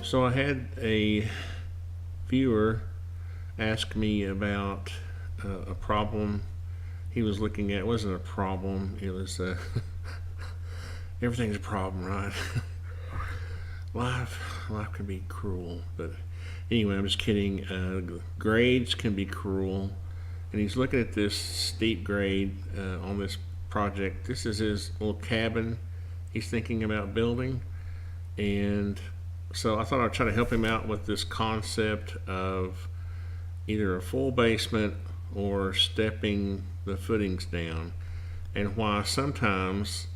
So I had a viewer ask me about a problem he was looking at. It wasn't a problem, it was everything's a problem, right? life can be cruel, but anyway, I'm just kidding. Grades can be cruel, and he's looking at this steep grade on this project. This is his little cabin he's thinking about building, and so I thought I'd try to help him out with this concept of either a full basement or stepping the footings down, and why sometimes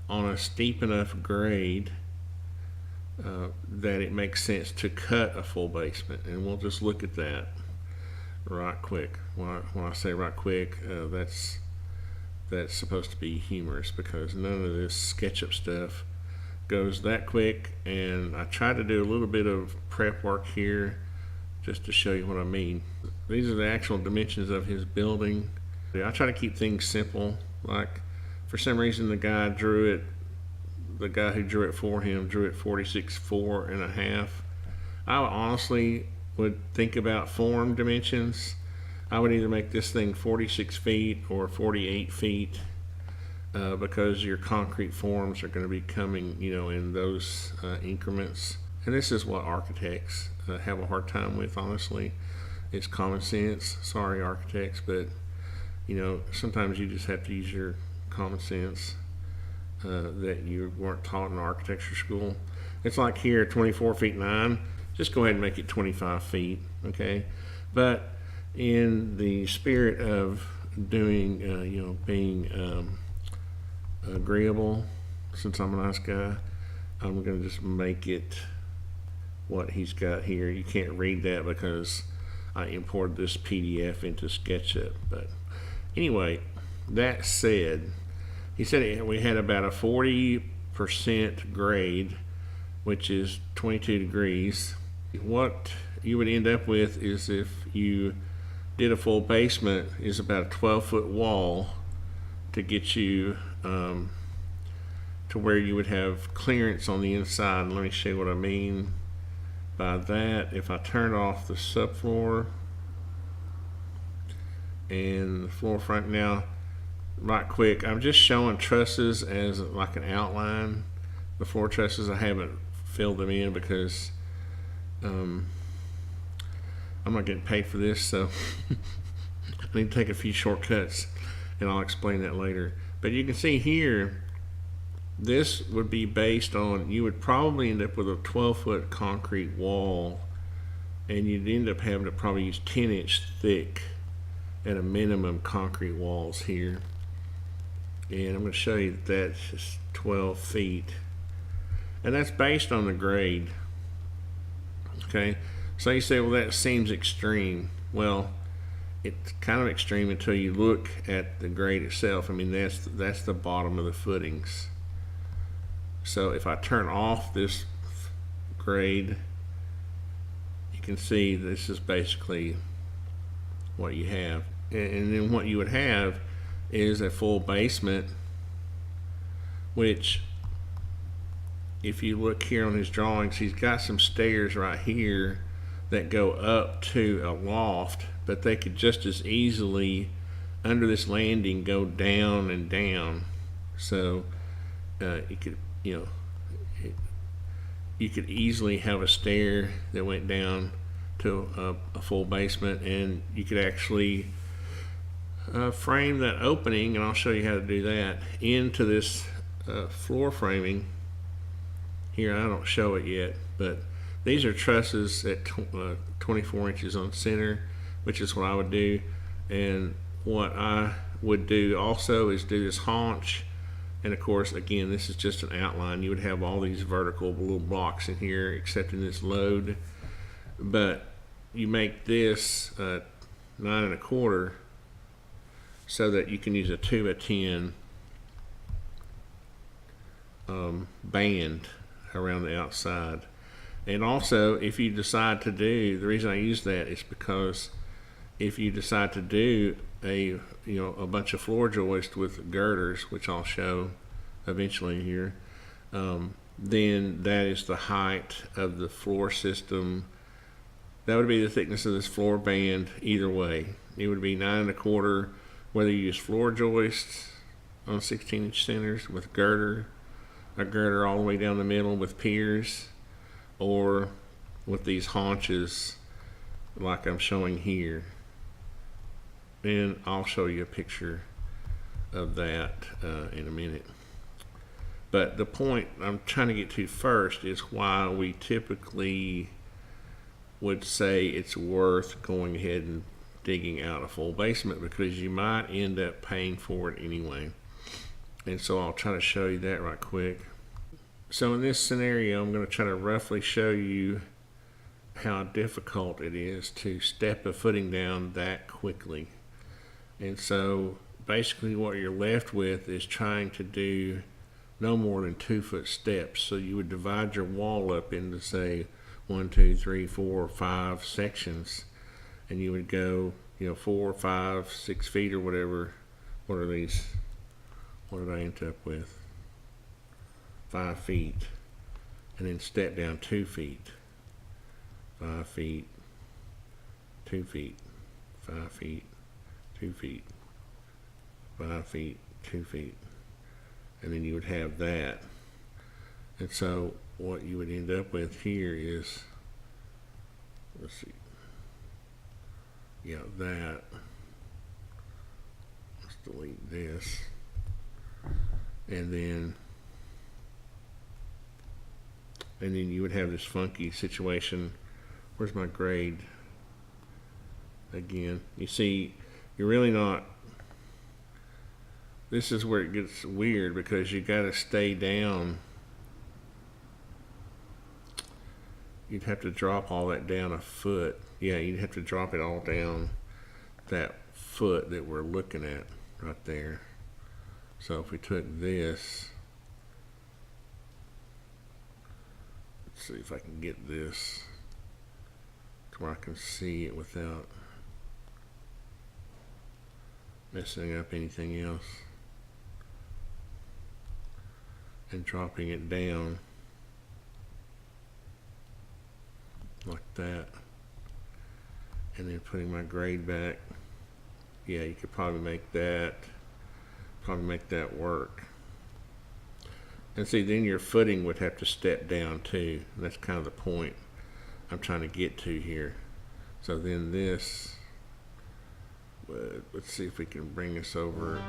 on a steep enough grade that it makes sense to cut a full basement. And we'll just look at that right quick. When I say right quick, that's supposed to be humorous, because none of this SketchUp stuff goes that quick, and I tried to do a little bit of prep work here just to show you what I mean. These are the actual dimensions of his building. I try to keep things simple. Like, for some reason the guy who drew it for him drew it 46.4 I honestly would think about form dimensions. I would either make this thing 46 feet or 48 feet because your concrete forms are going to be coming, in those increments. And this is what architects have a hard time with, honestly. It's common sense. Sorry, architects, but sometimes you just have to use your common sense that you weren't taught in architecture school. It's like here, 24 feet 9. Just go ahead and make it 25 feet, okay? But in the spirit of doing, being agreeable, since I'm a nice guy, I'm going to just make it what he's got here. You can't read that because I imported this PDF into SketchUp. But anyway, that said, he said we had about a 40% grade, which is 22 degrees. What you would end up with is, if you did a full basement, is about a 12-foot wall to get you to where you would have clearance on the inside. Let me show you what I mean by that. If I turn off the subfloor and the floor front now, right quick, I'm just showing trusses as like an outline. The floor trusses, I haven't filled them in because I'm not getting paid for this, so I need to take a few shortcuts, and I'll explain that later. But you can see here, this would be based on, you would probably end up with a 12-foot concrete wall, and you'd end up having to probably use 10-inch thick at a minimum concrete walls here. And I'm going to show you that that's just 12 feet, and that's based on the grade. Okay, so you say, well, that seems extreme. Well, it's kind of extreme until you look at the grade itself. I mean, that's the bottom of the footings. So if I turn off this grade, you can see this is basically what you have. And then what you would have is a full basement, which, if you look here on his drawings, he's got some stairs right here that go up to a loft, but they could just as easily, under this landing, go down and down. So you could easily have a stair that went down to a full basement, and you could actually frame that opening, and I'll show you how to do that, into this floor framing. Here, I don't show it yet, but these are trusses at 24 inches on center, which is what I would do. And what I would do also is do this haunch. And of course, again, this is just an outline. You would have all these vertical little blocks in here, except in this load. But you make this 9 1/4 so that you can use a 2 by 10 band around the outside. And also, if you decide to do, the reason I use that is because if you decide to do a bunch of floor joists with girders, which I'll show eventually here, then that is the height of the floor system. That would be the thickness of this floor band either way. It would be 9 1/4, whether you use floor joists on 16-inch centers with a girder all the way down the middle with piers, or with these haunches like I'm showing here. And I'll show you a picture of that in a minute. But the point I'm trying to get to first is why we typically would say it's worth going ahead and digging out a full basement, because you might end up paying for it anyway. And so I'll try to show you that right quick. So in this scenario, I'm going to try to roughly show you how difficult it is to step a footing down that quickly. And so basically what you're left with is trying to do no more than 2-foot steps. So you would divide your wall up into, say, 1, 2, 3, 4, 5 sections, and you would go, 4, 5, 6 feet or whatever. What are these? What did I end up with? 5 feet, and then step down 2 feet, 5 feet, 2 feet, 5 feet, 2 feet, 5 feet, 2 feet, and then you would have that. And so what you would end up with here is, let's see, that. Let's delete this, and then you would have this funky situation. Where's my grade? Again, you see, you're really not. This is where it gets weird, because you got to stay down. You'd have to drop all that down a foot. Yeah, you'd have to drop it all down that foot that we're looking at right there. So if we took this, let's see if I can get this to where I can see it without messing up anything else, and dropping it down like that, and then putting my grade back. Yeah, you could probably make that work. And see, then your footing would have to step down too. And that's kind of the point I'm trying to get to here. So then this, let's see if we can bring this over.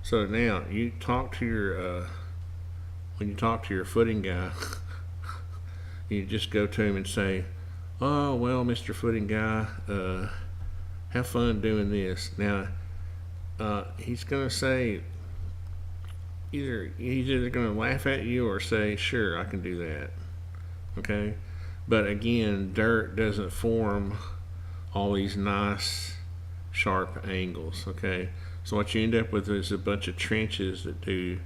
So now you talk to your when you talk to your footing guy, you just go to him and say, "Oh well, Mr. Footing Guy, have fun doing this." Now he's gonna say he's either gonna laugh at you or say, "Sure, I can do that." Okay, but again, dirt doesn't form all these nice sharp angles. Okay, so what you end up with is a bunch of trenches that do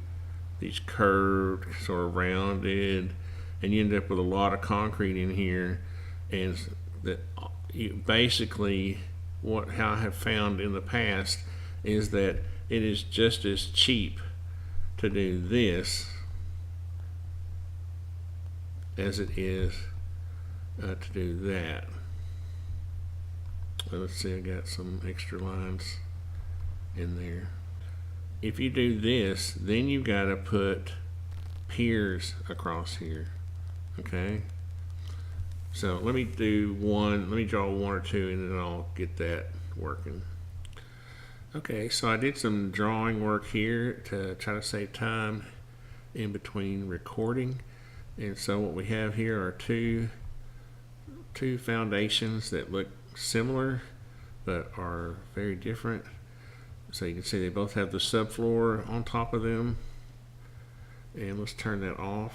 these curved, sort of rounded, and you end up with a lot of concrete in here. And that basically how I have found in the past is that it is just as cheap to do this as it is to do that. Let's see, I got some extra lines in there. If you do this, then you got to put piers across here. Okay, so let me draw one or two, and then I'll get that working. Okay, so I did some drawing work here to try to save time in between recording. And so what we have here are two foundations that look similar but are very different. So you can see they both have the subfloor on top of them. And let's turn that off.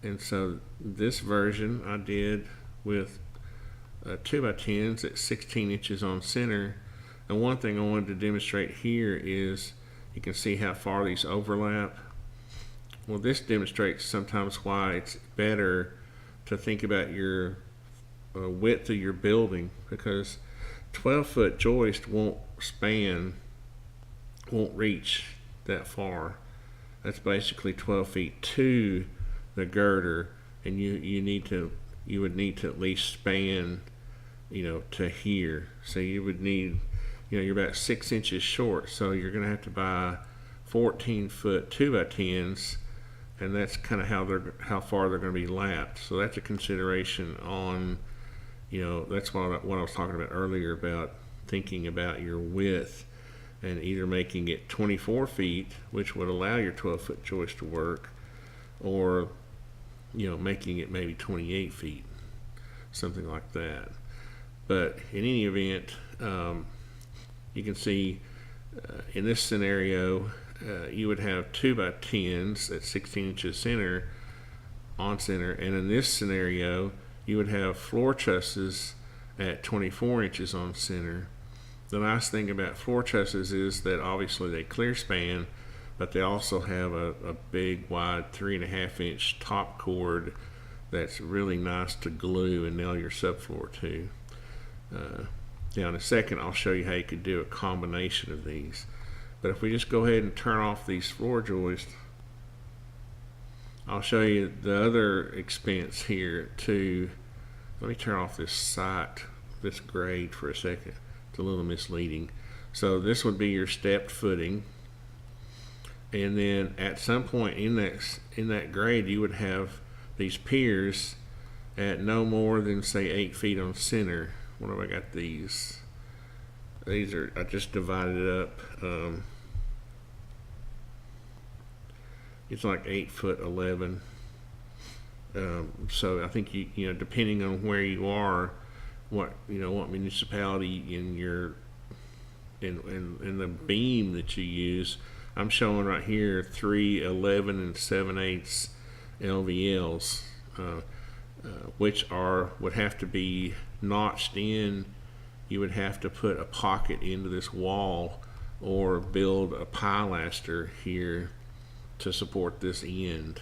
And so this version I did with 2x10s at 16 inches on center. And one thing I wanted to demonstrate here is you can see how far these overlap. Well, this demonstrates sometimes why it's better to think about your width of your building, because 12-foot joist won't reach that far. That's basically 12 feet to the girder, and you would need to at least span, to here. So you would need, you're about 6 inches short, so you're going to have to buy 14-foot 2x10s, and that's kind of how far they're going to be lapped. So that's a consideration on, that's what I was talking about earlier about thinking about your width and either making it 24 feet, which would allow your 12-foot joist to work, or making it maybe 28 feet, something like that. But in any event, you can see in this scenario, you would have 2x10s at 16 inches on center, and in this scenario, you would have floor trusses at 24 inches on center. The nice thing about floor trusses is that obviously they clear span, but they also have a big, wide 3.5-inch top cord that's really nice to glue and nail your subfloor to. Now in a second, I'll show you how you could do a combination of these. But if we just go ahead and turn off these floor joists, I'll show you the other expense here too. Let me turn off this grade for a second. It's a little misleading. So this would be your stepped footing, and then at some point in that grade, you would have these piers at no more than say 8 feet on center. What have I got these? I just divided it up. It's like 8'11". So I think you depending on where you are, what municipality in the beam that you use. I'm showing right here 3 11 7/8 LVLs, which would have to be notched in. You would have to put a pocket into this wall or build a pilaster here to support this end.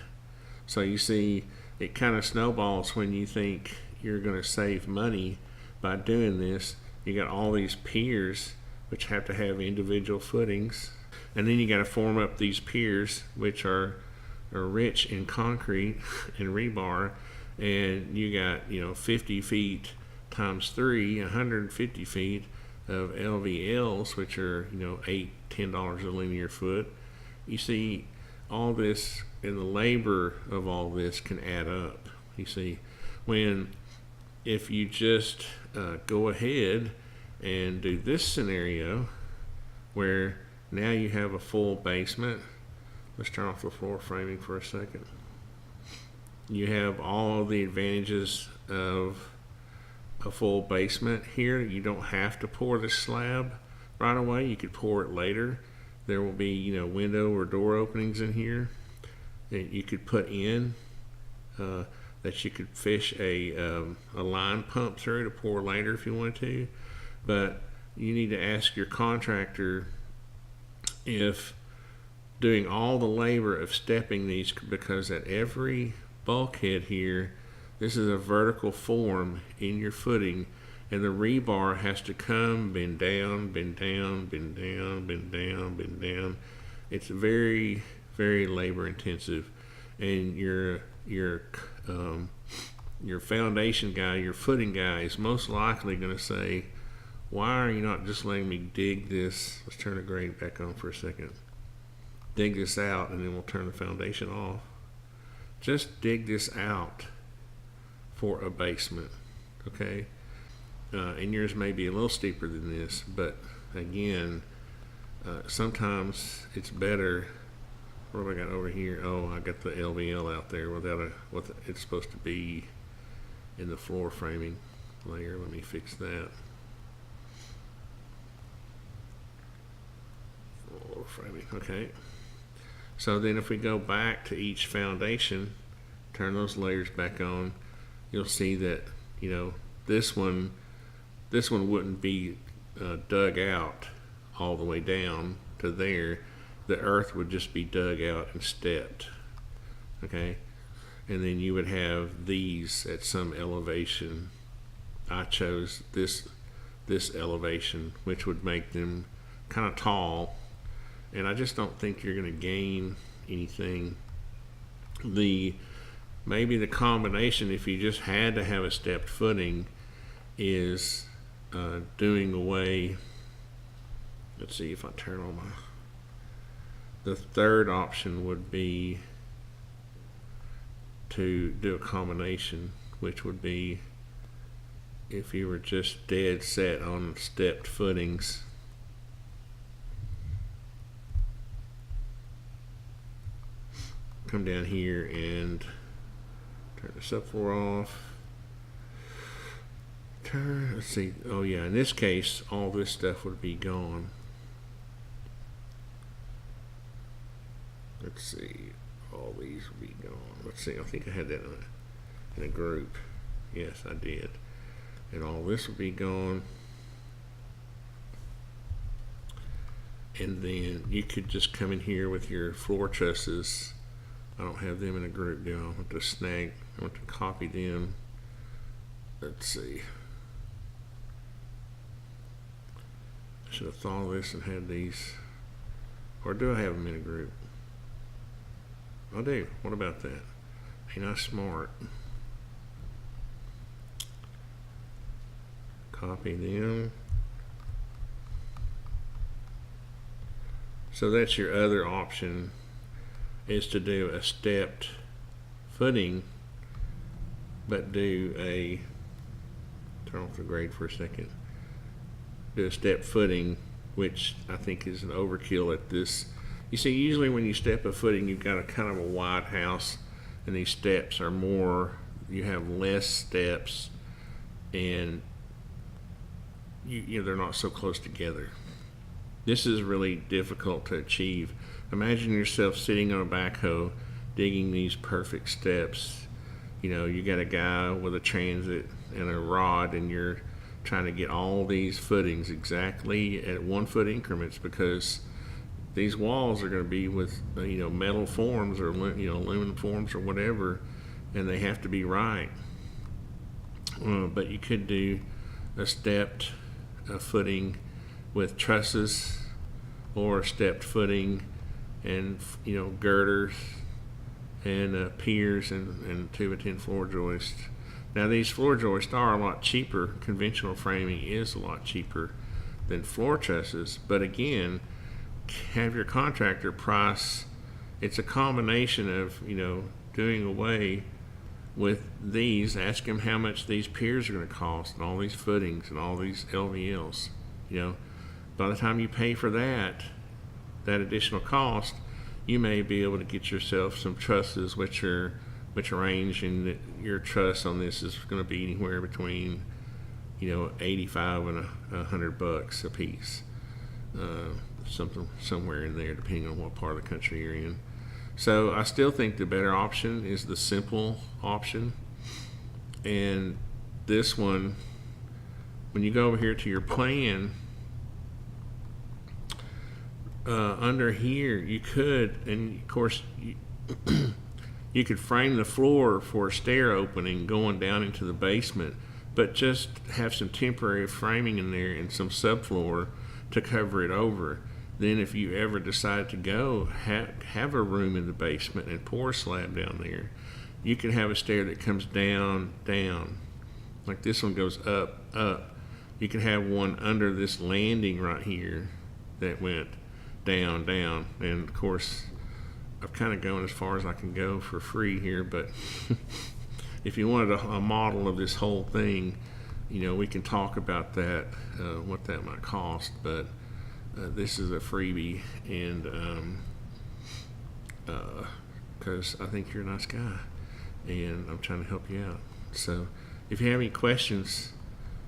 So you see, it kind of snowballs when you think you're going to save money by doing this. You got all these piers which have to have individual footings, and then you got to form up these piers which are rich in concrete and rebar, and you got 50 feet times 3, 150 feet of LVLs, which are $8-10 a linear foot. You see, all this and the labor of all this can add up. You see, if you just go ahead and do this scenario where Now you have a full basement. Let's turn off the floor framing for a second. You have all the advantages of a full basement here. You don't have to pour the slab right away. You could pour it later. There will be, you know, window or door openings in here that you could put in, that you could fish a line pump through to pour later if you wanted to. But you need to ask your contractor if doing all the labor of stepping these, because at every bulkhead here, this is a vertical form in your footing, and the rebar has to come, bend down, bend down, bend down, bend down, bend down. It's very, very labor intensive, and your foundation guy, your footing guy, is most likely going to say, why are you not just letting me dig this? Let's turn the grade back on for a second. Dig this out, and then we'll turn the foundation off. Just dig this out for a basement, okay? And yours may be a little steeper than this, but again, sometimes it's better. What have I got over here? Oh, I got the LVL out there without what it's supposed to be in the floor framing layer. Let me fix that. Floor framing, okay. So then if we go back to each foundation, turn those layers back on, you'll see that, you know, this one wouldn't be dug out all the way down to there. The earth would just be dug out and stepped, okay? And then you would have these at some elevation. I chose this elevation, which would make them kind of tall, and I just don't think you're going to gain anything. Maybe the combination, if you just had to have a stepped footing, is doing away. Let's see if I turn on my. The third option would be to do a combination, which would be if you were just dead set on stepped footings. Come down here and turn the subfloor off. Let's see, oh yeah, in this case, all this stuff would be gone. Let's see, all these would be gone. Let's see, I think I had that in a group. Yes, I did. And all this would be gone. And then you could just come in here with your floor trusses. I don't have them in a group, do I? I want to snag, I want to copy them. Let's see. I should have thought of this and had these. Or do I have them in a group? I do. What about that? Ain't I smart? Copy them. So that's your other option, is to do a stepped footing, but do a, turn off the grade for a second, do a stepped footing, which I think is an overkill at this. You see, usually when you step a footing, you've got a kind of a wide house, and these steps are more, you have less steps, and you know, they're not so close together. This is really difficult to achieve. Imagine yourself sitting on a backhoe digging these perfect steps. You know, you got a guy with a transit and a rod, and you're trying to get all these footings exactly at 1 foot increments, because these walls are going to be with, you know, metal forms or, you know, aluminum forms or whatever, and they have to be right. But you could do a stepped footing with trusses, or a stepped footing and, you know, girders and piers and 2x10 floor joists. Now these floor joists are a lot cheaper. Conventional framing is a lot cheaper than floor trusses, but again, have your contractor price. It's a combination of, you know, doing away with these, ask them how much these piers are going to cost, and all these footings and all these LVLs. You know, by the time you pay for that, that additional cost, you may be able to get yourself some trusses, which range, and your truss on this is going to be anywhere between 85 and $100 a piece, something somewhere in there, depending on what part of the country you're in. So I still think the better option is the simple option. And this one, when you go over here to your plan, under here you could, and of course you could frame the floor for a stair opening going down into the basement, but just have some temporary framing in there and some subfloor to cover it over. Then if you ever decide to go have a room in the basement and pour a slab down there, you can have a stair that comes down, like this one goes up. You can have one under this landing right here that went down, and of course I've kind of gone as far as I can go for free here, but if you wanted a model of this whole thing, we can talk about that, what that might cost, but this is a freebie, and because I think you're a nice guy and I'm trying to help you out. So if you have any questions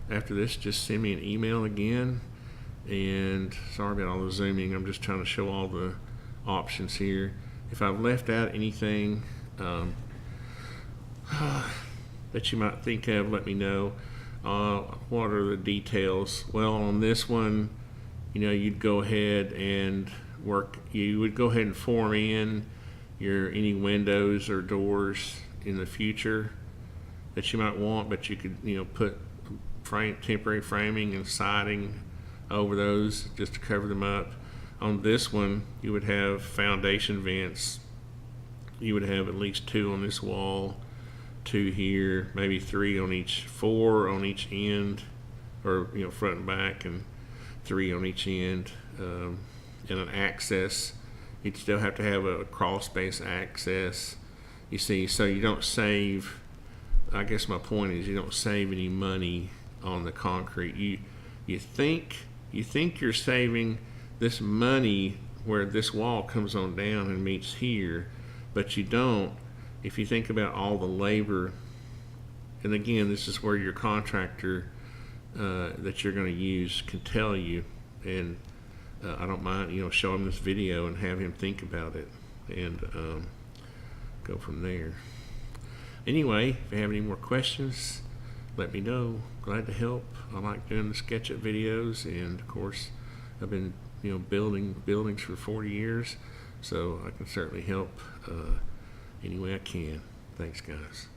after this, just send me an email again. And sorry about all the zooming, I'm just trying to show all the options here. If I've left out anything that you might think of, let me know. What are the details? Well, on this one, you'd go ahead and you would go ahead and form in any windows or doors in the future that you might want, but you could put temporary framing and siding over those just to cover them up. On this one, you would have foundation vents. You would have at least 2 on this wall, 2 here, maybe 3 on each, 4 on each end, or front and back, and 3 on each end, and an access. You'd still have to have a crawl space access. You see, so you don't save. I guess my point is you don't save any money on the concrete. You think you're saving this money where this wall comes on down and meets here, but you don't. If you think about all the labor, and again, this is where your contractor that you're going to use can tell you, and I don't mind show him this video and have him think about it, and go from there. Anyway, if you have any more questions, let me know. Glad to help. I like doing the SketchUp videos, and of course I've been building buildings for 40 years, so I can certainly help any way I can. Thanks, guys.